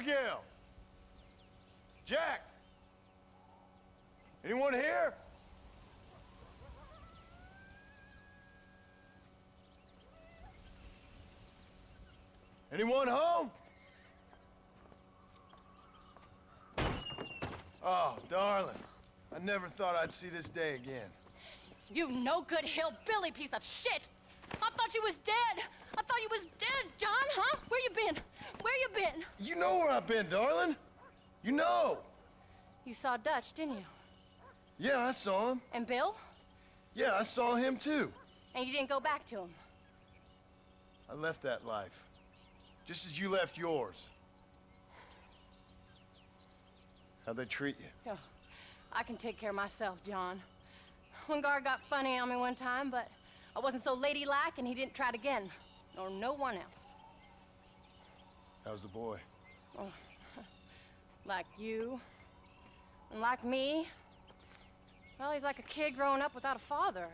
Abigail! Jack! Anyone here? Anyone home? Oh, darling. I never thought I'd see this day again. You no-good hillbilly piece of shit! I thought you was dead! I thought you was dead, John, huh? Where you been? Where you been? You know where I've been, darling. You know. You saw Dutch, didn't you? Yeah, I saw him. And Bill? Yeah, I saw him too. And you didn't go back to him? I left that life. Just as you left yours. How'd they treat you? Oh, I can take care of myself, John. One guard got funny on me one time, but I wasn't so ladylike and he didn't try it again. Nor no one else. How's the boy? Oh, like you. And like me. Well, he's like a kid growing up without a father.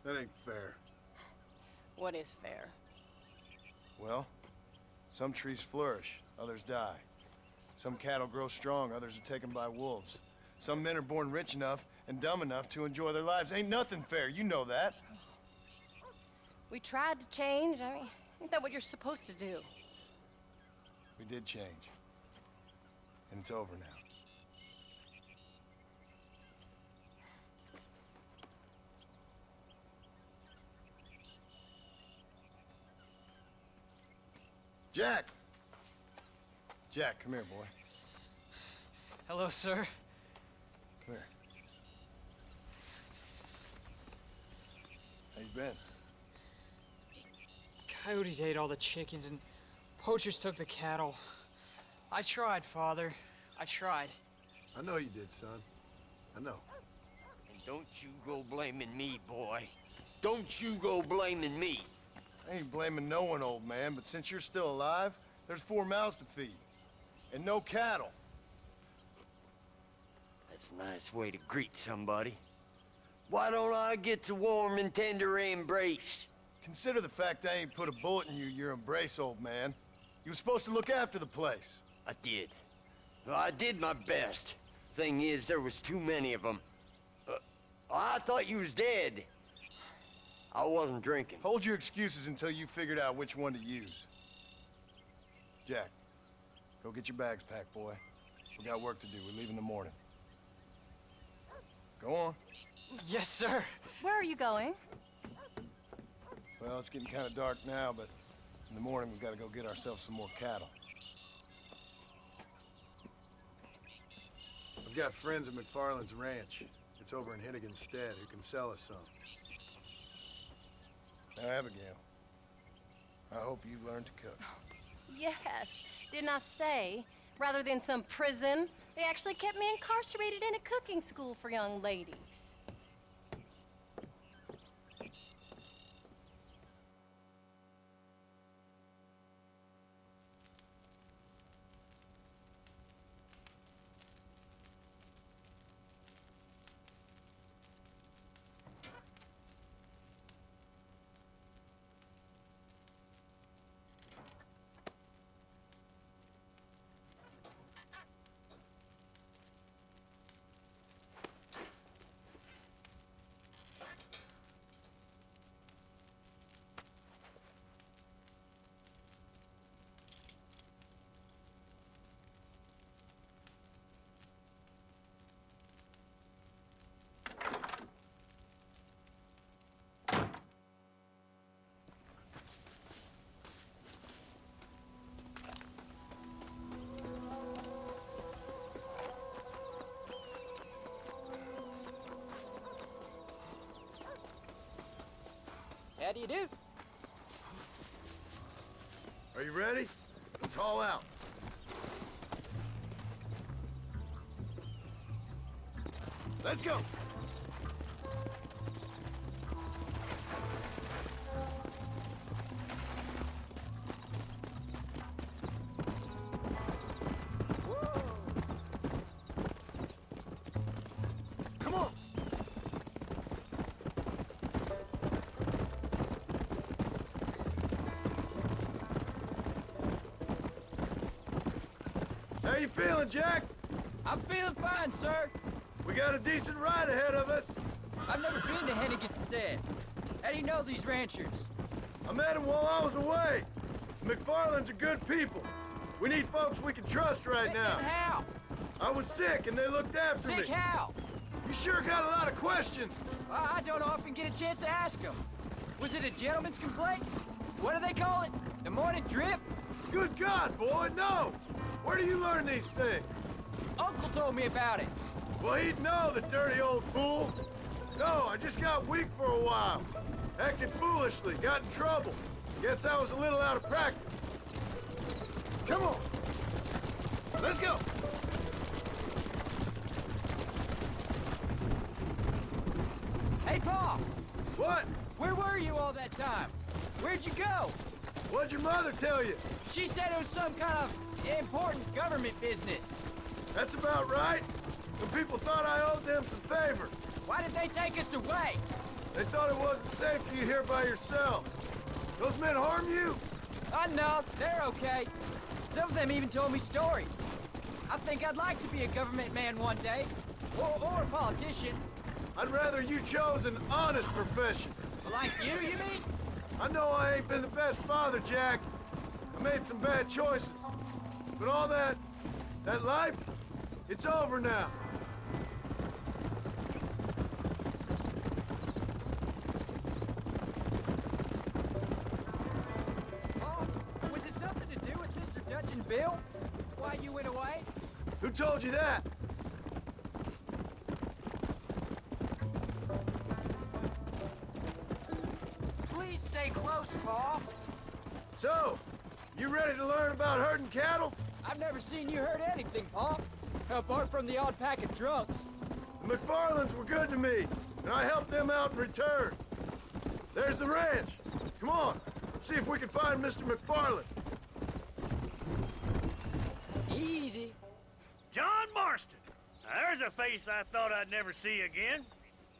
That ain't fair. What is fair? Well, some trees flourish, others die. Some cattle grow strong, others are taken by wolves. Some men are born rich enough and dumb enough to enjoy their lives. Ain't nothing fair, you know that. We tried to change. I mean, ain't that what you're supposed to do? We did change. And it's over now. Jack! Jack, come here, boy. Hello, sir. Come here. How you been? Coyotes ate all the chickens and poachers took the cattle. I tried, Father. I tried. I know you did, son. I know. And don't you go blaming me, boy. Don't you go blaming me. I ain't blaming no one, old man, but since you're still alive, there's 4 mouths to feed. And no cattle. That's a nice way to greet somebody. Why don't I get the warm and tender embrace? Consider the fact I ain't put a bullet in your embrace, old man. You were supposed to look after the place. I did. Well, I did my best. Thing is, there was too many of them. I thought you was dead. I wasn't drinking. Hold your excuses until you figured out which one to use. Jack, go get your bags packed, boy. We got work to do. We leave in the morning. Go on. Yes, sir. Where are you going? Well, it's getting kind of dark now, but in the morning we've got to go get ourselves some more cattle. I've got friends at McFarland's ranch. It's over in Hennigan's stead who can sell us some. Now, Abigail, I hope you've learned to cook. Yes. Didn't I say, rather than some prison, they actually kept me incarcerated in a cooking school for young ladies. How do you do? Are you ready? Let's haul out. Let's go. Come on. How you feeling, Jack? I'm feeling fine, sir. We got a decent ride ahead of us. I've never been to Hennigan's Stead. How do you know these ranchers? I met them while I was away. McFarland's are good people. We need folks we can trust right now. And how? I was sick and they looked after me. Sick how? You sure got a lot of questions. I don't often get a chance to ask them. Was it a gentleman's complaint? What do they call it? The morning drip? Good God, boy, no! Where do you learn these things? Uncle told me about it. Well, he'd know, the dirty old fool. No, I just got weak for a while. Acted foolishly, got in trouble. Guess I was a little out of practice. Come on. Let's go. Hey, Pa! What? Where were you all that time? Where'd you go? What'd your mother tell you? She said it was some kind of important government business. That's about right. Some people thought I owed them some favor. Why did they take us away? They thought it wasn't safe for you here by yourself. Those men harm you? No, they're okay. Some of them even told me stories. I think I'd like to be a government man one day. Or a politician. I'd rather you chose an honest profession. Like you mean? I know I ain't been the best father, Jack. I made some bad choices. But all that life, it's over now. Oh, was it something to do with Mr. Dutch and Bill? Why you went away? Who told you that? Please stay close, Pa. So, you ready to learn about herding cattle? I've never seen you hurt anything, Pa. Apart from the odd pack of drunks. The McFarlands were good to me, and I helped them out in return. There's the ranch. Come on, let's see if we can find Mr. McFarland. Easy. John Marston. Now, there's a face I thought I'd never see again.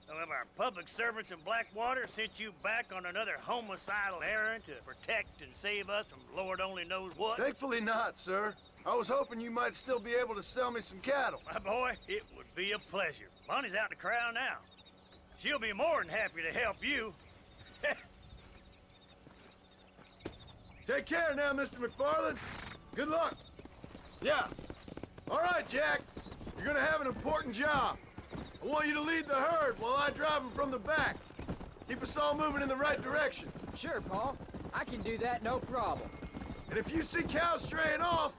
Some of our public servants in Blackwater sent you back on another homicidal errand to protect and save us from Lord only knows what. Thankfully not, sir. I was hoping you might still be able to sell me some cattle. My boy, it would be a pleasure. Bonnie's out in the crowd now. She'll be more than happy to help you. Take care now, Mr. McFarland. Good luck. Yeah. All right, Jack. You're gonna have an important job. I want you to lead the herd while I drive them from the back. Keep us all moving in the right direction. Sure, Pa. I can do that, no problem. And if you see cows straying off,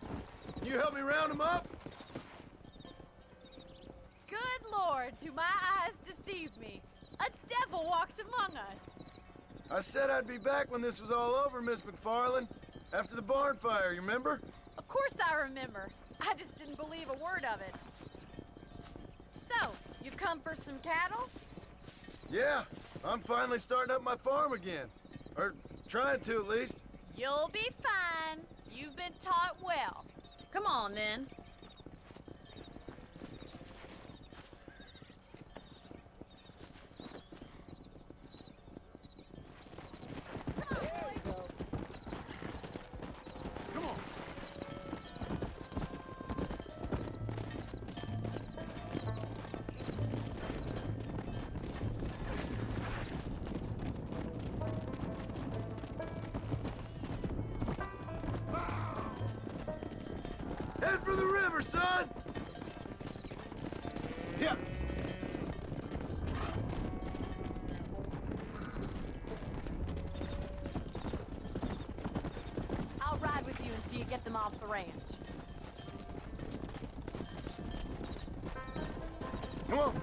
can you help me round them up? Good Lord, do my eyes deceive me? A devil walks among us. I said I'd be back when this was all over, Miss McFarland. After the barn fire, you remember? Of course I remember. I just didn't believe a word of it. So, you've come for some cattle? Yeah, I'm finally starting up my farm again. Or trying to, at least. You'll be fine. You've been taught well. Come on, then. Come on. Head for the river, son! Yeah. I'll ride with you until you get them off the ranch. Come on.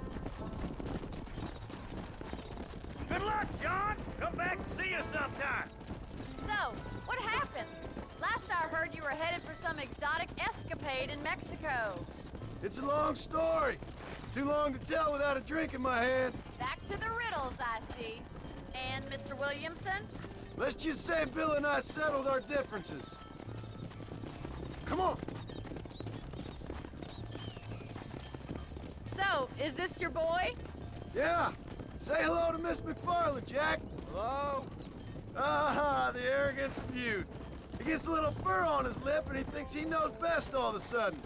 Good luck, John. Come back and see us sometime. So, what happened? Last I heard you were headed for some exotic escapade in Mexico. It's a long story. Too long to tell without a drink in my hand. Back to the riddles, I see. And Mr. Williamson? Let's just say Bill and I settled our differences. Come on. So, is this your boy? Yeah. Say hello to Miss McFarland, Jack. Hello? Ah, the arrogance of youth. He gets a little fur on his lip and he thinks he knows best all of a sudden.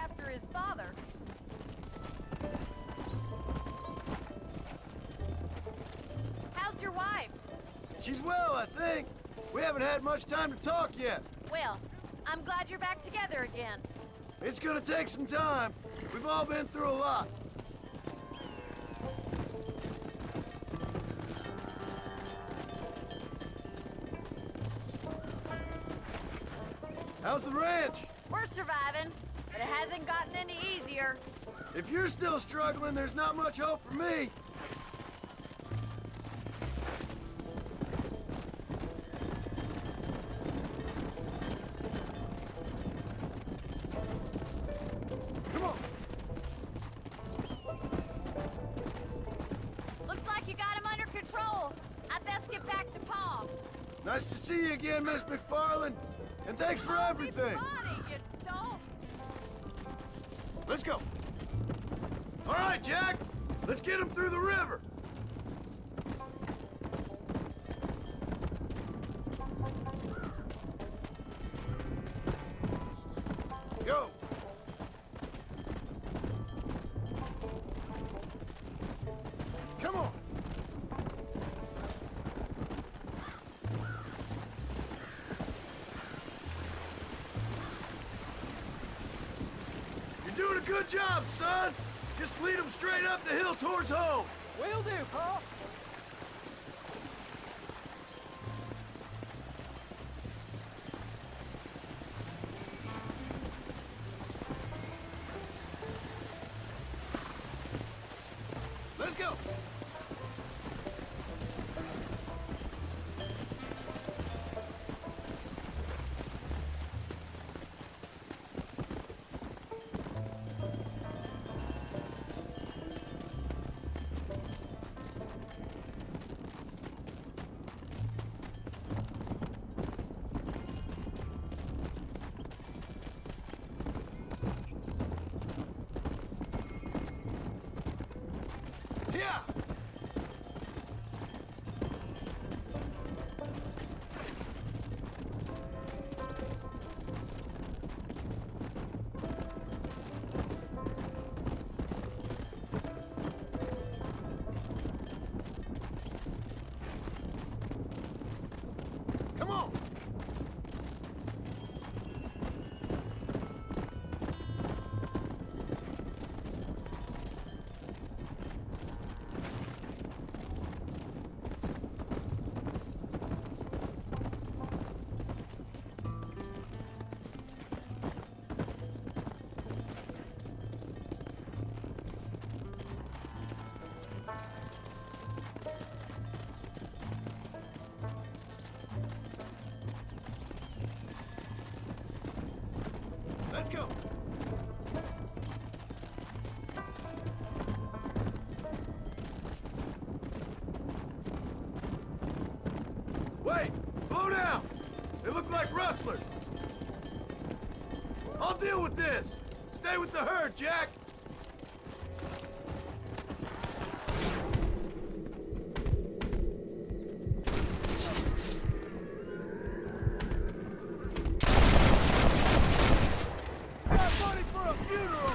after his father. How's your wife? She's well, I think. We haven't had much time to talk yet. Well, I'm glad you're back together again. It's gonna take some time. We've all been through a lot. How's the ranch? We're surviving, but it hasn't gotten any easier. If you're still struggling, there's not much hope for me. Come on. Looks like you got him under control. I'd best get back to Pa. Nice to see you again, Miss McFarland. And thanks for everything. Funny, you don't. Let's go. All right, Jack. Let's get him through the river. Go. Come on. You're doing a good job, son. Just lead them straight up the hill towards home. Will do, Pa. Let's go. Yeah. Come on. Let's go. Wait! Slow down! They look like rustlers. I'll deal with this. Stay with the herd, Jack. Got money for a funeral.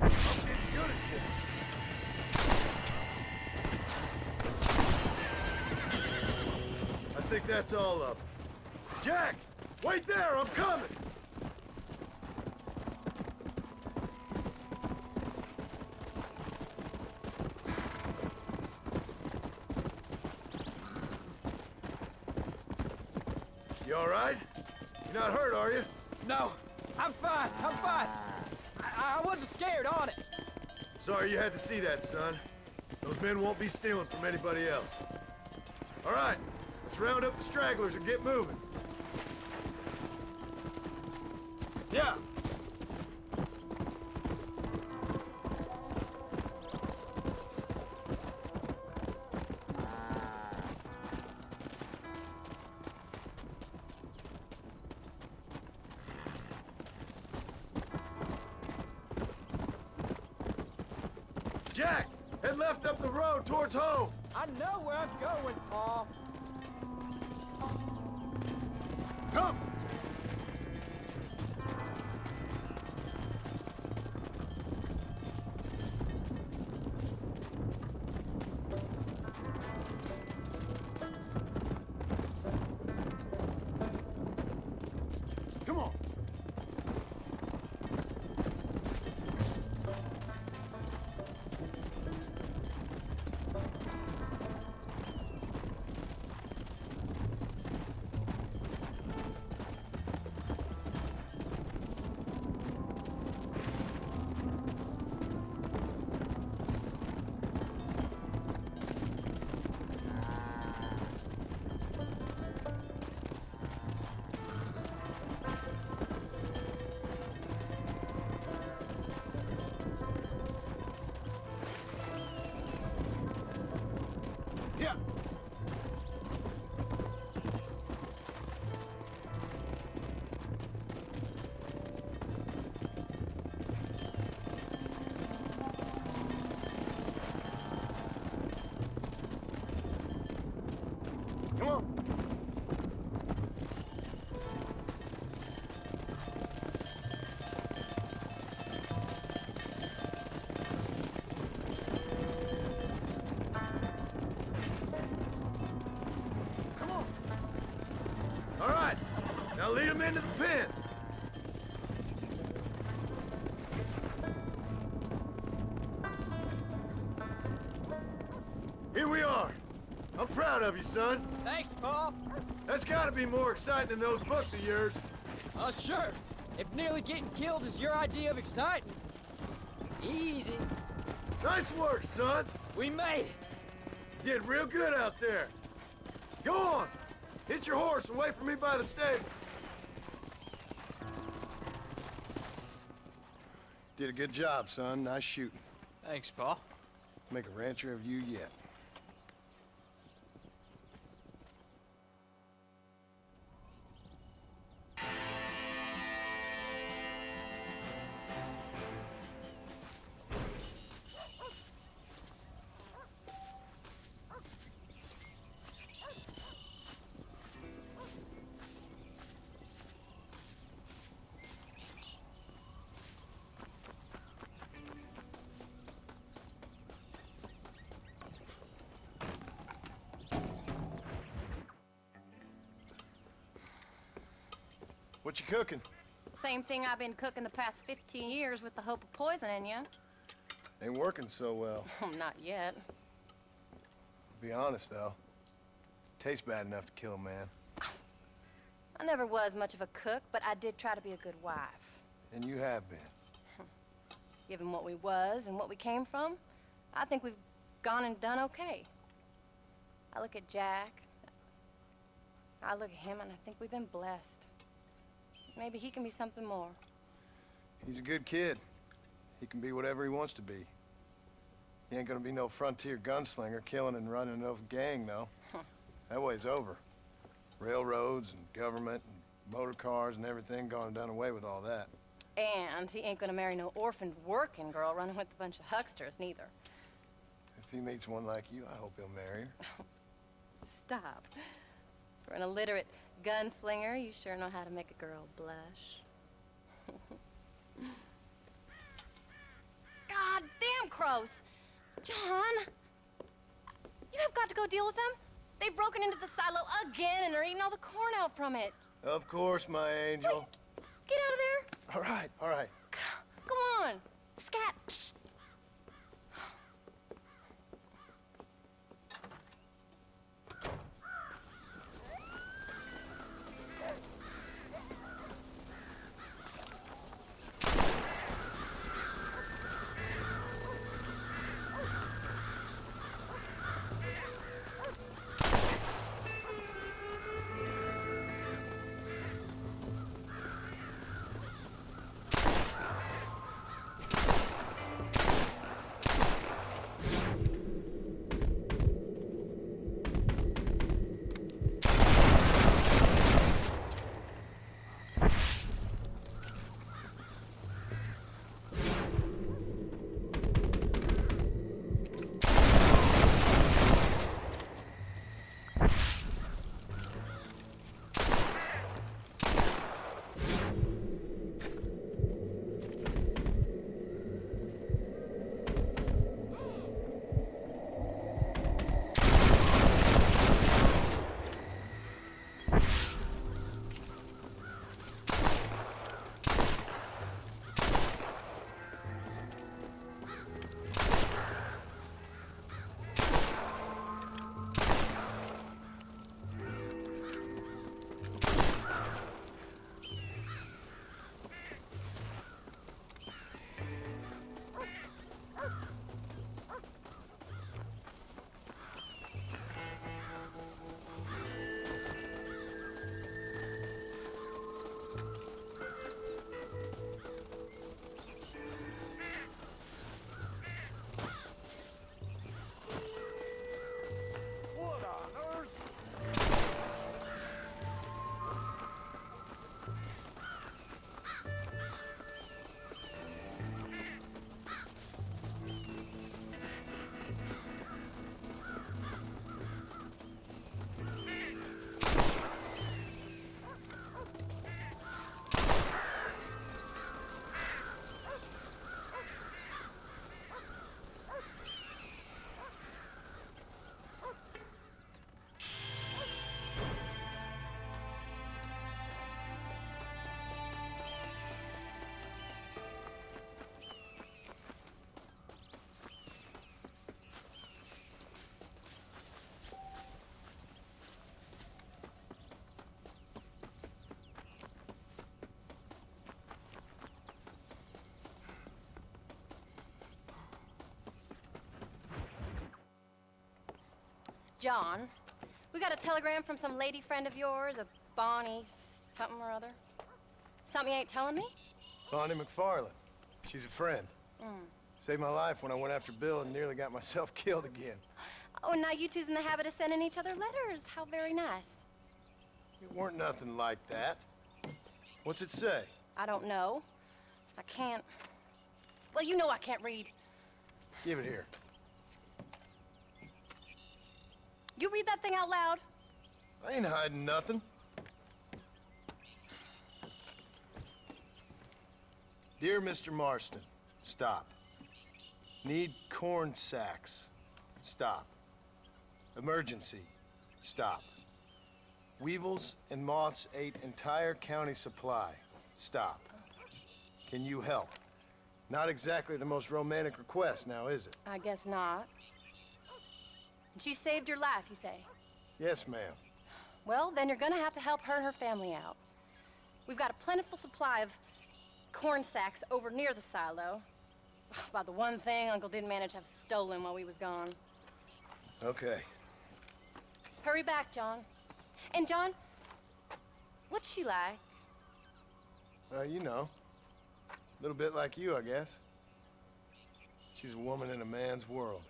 I'm getting good at this. I think that's all of them. Jack! Wait there! I'm coming! You all right? You're not hurt, are you? No, I'm fine. I'm fine. I wasn't scared, honest. Sorry you had to see that, son. Those men won't be stealing from anybody else. All right, let's round up the stragglers and get moving. Yeah. Head left up the road towards home. I know where I'm going, Paul. Come! Come on. Yeah. Come on. Come on. All right. Now lead them into the pen. Here we are. I'm proud of you, son. Thanks, Paul. That's got to be more exciting than those books of yours. Oh, sure. If nearly getting killed is your idea of exciting. Easy. Nice work, son. We made it. You did real good out there. Go on. Hit your horse and wait for me by the stable. Did a good job, son. Nice shooting. Thanks, Paul. Make a rancher of you yet. What you cooking? Same thing I've been cooking the past 15 years with the hope of poisoning you. Ain't working so well. Not yet. Be honest, though. Tastes bad enough to kill a man. I never was much of a cook, but I did try to be a good wife. And you have been. Given what we was and what we came from, I think we've gone and done okay. I look at Jack, I look at him, and I think we've been blessed. Maybe he can be something more. He's a good kid. He can be whatever he wants to be. He ain't gonna be no frontier gunslinger killing and running no gang, though. That way's over. Railroads and government and motor cars and everything gone and done away with all that. And he ain't gonna marry no orphaned working girl running with a bunch of hucksters, neither. If he meets one like you, I hope he'll marry her. Stop. For an illiterate gunslinger, you sure know how to make a girl blush. God damn crows! John! You have got to go deal with them. They've broken into the silo again and are eating all the corn out from it. Of course, my angel. Wait, get out of there. All right, all right. Come on. Scat. Shh. John. We got a telegram from some lady friend of yours, a Bonnie something or other. Something you ain't telling me? Bonnie McFarland. She's a friend. Saved my life when I went after Bill and nearly got myself killed again. Oh, and now you two's in the habit of sending each other letters. How very nice. It weren't nothing like that. What's it say? I don't know. I can't... Well, you know I can't read. Give it here. You read that thing out loud? I ain't hiding nothing. Dear Mr. Marston, stop. Need corn sacks. Stop. Emergency. Stop. Weevils and moths ate entire county supply. Stop. Can you help? Not exactly the most romantic request now, is it? I guess not. She saved your life, you say? Yes, ma'am. Well, then you're gonna have to help her and her family out. We've got a plentiful supply of corn sacks over near the silo. About the one thing Uncle didn't manage to have stolen while we was gone. Okay. Hurry back, John. And John, what's she like? You know. A little bit like you, I guess. She's a woman in a man's world.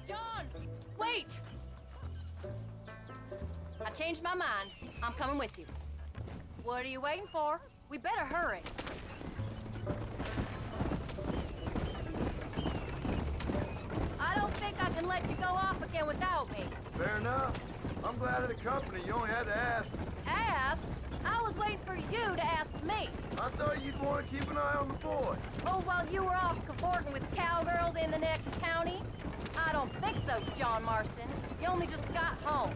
John, wait! I changed my mind. I'm coming with you. What are you waiting for? We better hurry. I don't think I can let you go off again without me. Fair enough. I'm glad of the company. You only had to ask. Ask? I was waiting for you to ask me. I thought you'd want to keep an eye on the boy. Oh, while you were off cavorting with cowgirls in the next county? I don't think so, John Marston. You only just got home.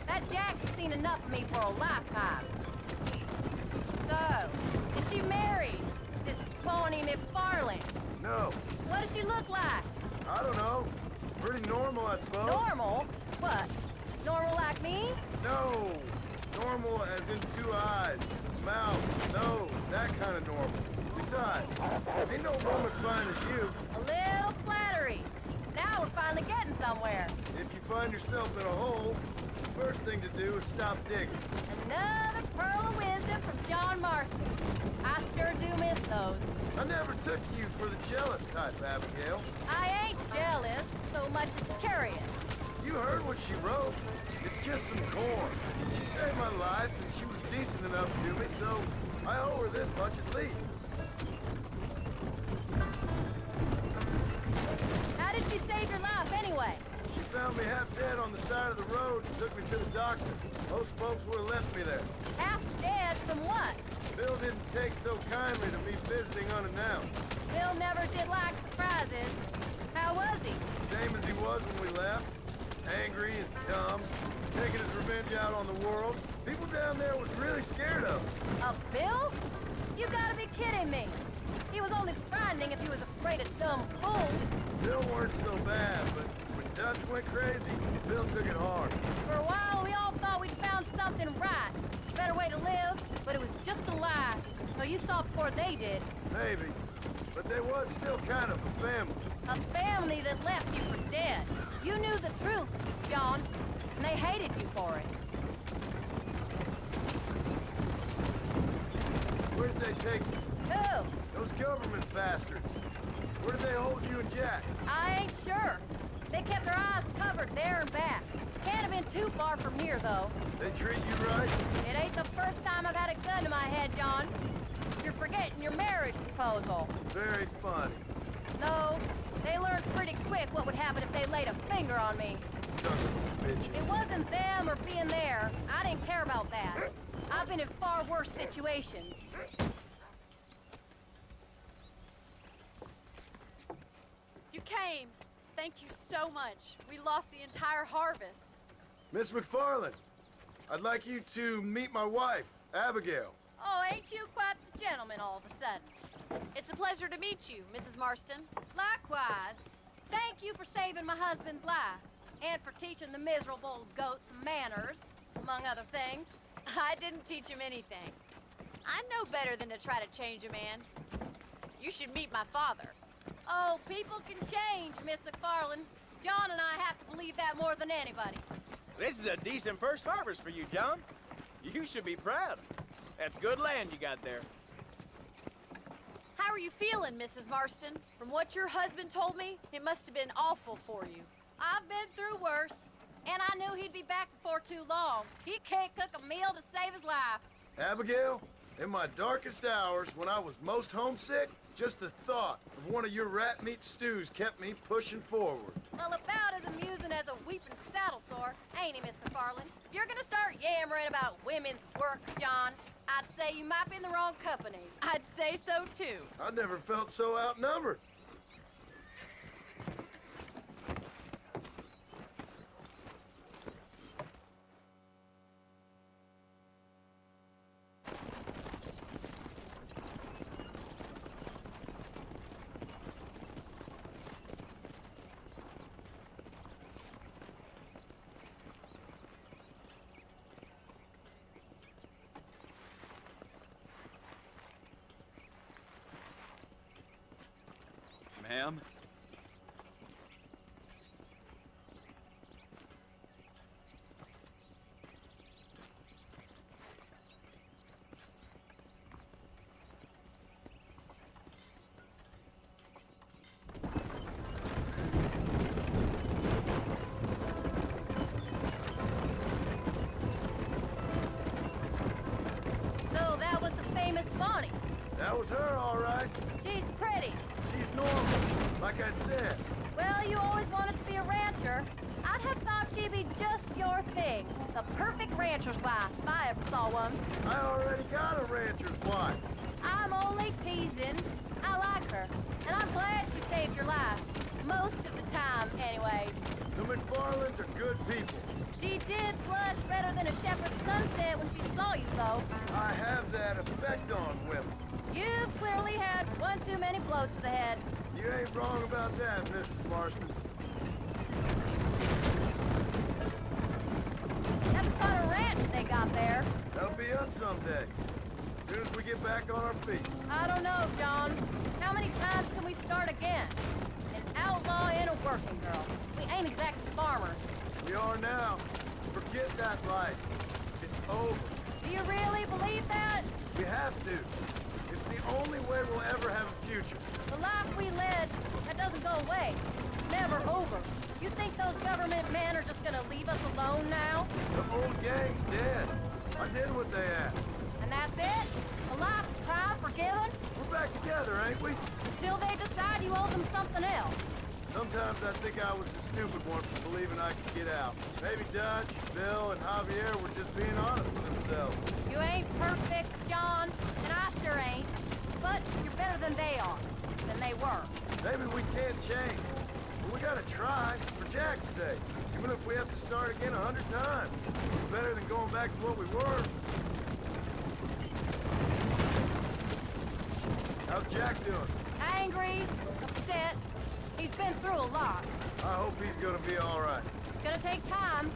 That Jack's seen enough of me for a lifetime. So, is she married? This Bonnie McFarland? No, What does she look like? I don't know. Pretty normal, I suppose. Normal? What? Normal like me? No. Normal as in 2 eyes, mouth, nose, that kind of normal. Besides, ain't no woman fine as you. A little flattery. Now we're finally getting somewhere. If you find yourself in a hole, the first thing to do is stop digging. Another pearl of wisdom from John Marston. I sure do miss those. I never took you for the jealous type, Abigail. I ain't jealous so much as curious. You heard what she wrote. It's just some corn. She saved my life, and she was decent enough to me, so I owe her this much at least. How did she save your life anyway? She found me half dead on the side of the road and took me to the doctor. Most folks would have left me there. Half dead from what? Bill didn't take so kindly to me visiting unannounced. Bill never did like surprises. How was he? Same as he was when we left. Angry and dumb, taking his revenge out on the world. People down there was really scared of him. Of Bill? You gotta be kidding me. He was only frightening if he was afraid of dumb fools. Bill weren't so bad, but when Dutch went crazy, Bill took it hard. For a while, we all thought we'd found something right. A better way to live, but it was just a lie. So you saw before they did. Maybe, but they was still kind of a family. A family that left you for dead. You knew the truth, John, and they hated you for it. Where did they take you? Who? Those government bastards. Where did they hold you and Jack? I ain't sure. They kept their eyes covered there and back. Can't have been too far from here, though. They treat you right? It ain't the first time I've had a gun to my head, John. You're forgetting your marriage proposal. Very funny. No, they learned pretty quick what would happen if they laid a finger on me. Son of a bitch. It wasn't them or being there. I didn't care about that. I've been in far worse situations. You came. Thank you so much. We lost the entire harvest. Miss McFarland, I'd like you to meet my wife, Abigail. Oh, ain't you quite the gentleman all of a sudden? It's a pleasure to meet you, Mrs. Marston. Likewise, thank you for saving my husband's life and for teaching the miserable goats manners, among other things. I didn't teach him anything. I know better than to try to change a man. You should meet my father. Oh, people can change, Miss McFarland. John and I have to believe that more than anybody. This is a decent first harvest for you, John. You should be proud. That's good land you got there. How are you feeling, Mrs. Marston? From what your husband told me, it must have been awful for you. I've been through worse, and I knew he'd be back before too long. He can't cook a meal to save his life. Abigail, in my darkest hours, when I was most homesick, just the thought of one of your rat meat stews kept me pushing forward. Well, about as amusing as a weeping saddle sore, ain't he, Miss McFarland? If you're gonna start yammering about women's work, John, I'd say you might be in the wrong company. I'd say so, too. I never felt so outnumbered. Ma'am? So that was the famous Bonnie. That was her, all right. She's pretty. She's normal, like I said. Well, you always wanted to be a rancher. I'd have thought she'd be just your thing. The perfect rancher's wife, if I ever saw one. I already got a rancher's wife. I'm only teasing. I like her, and I'm glad she saved your life. Most of the time, anyway. The McFarlands are good people. She did blush better than a shepherd's sunset when she saw you, though. I have that effect on women. You've clearly had one too many blows to the head. You ain't wrong about that, Mrs. Marston. That's quite a ranch they got there. That'll be us someday. As soon as we get back on our feet. I don't know, John. How many times can we start again? An outlaw and a working girl. We ain't exactly farmers. We are now. Forget that life. It's over. Do you really believe that? We have to. It's the only way we'll ever have a future. The life we led, that doesn't go away. It's never over. You think those government men are just gonna leave us alone now? The old gang's dead. I did what they asked. And that's it? A life of crime forgiven? We're back together, ain't we? Until they decide you owe them something else. Sometimes I think I was the stupid one for believing I could get out. Maybe Dutch, Bill, and Javier were just being honest with themselves. You ain't perfect, John, and I sure ain't. But you're better than they are, than they were. Maybe we can't change. But we gotta try, for Jack's sake. Even if we have to start again 100 times. It's better than going back to what we were. How's Jack doing? Angry, upset. He's been through a lot. I hope he's gonna be all right. It's gonna take time.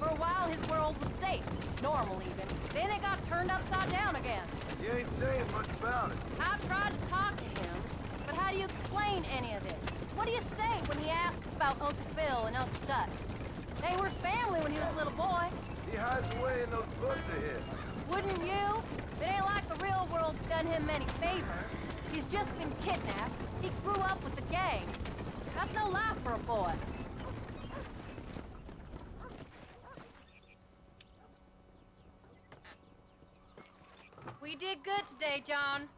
For a while, his world was safe. Normal, even. Then it got turned upside down again. You ain't saying much about it. I've tried to talk to him, but how do you explain any of this? What do you say when he asks about Uncle Bill and Uncle Dutch? They were family when he was a little boy. He hides away in those books of his. Wouldn't you? It ain't like the real world's done him many favors. He's just been kidnapped. He grew up with the gang. That's no life for a boy. We did good today, John.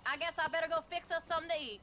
I guess I better go fix us something to eat.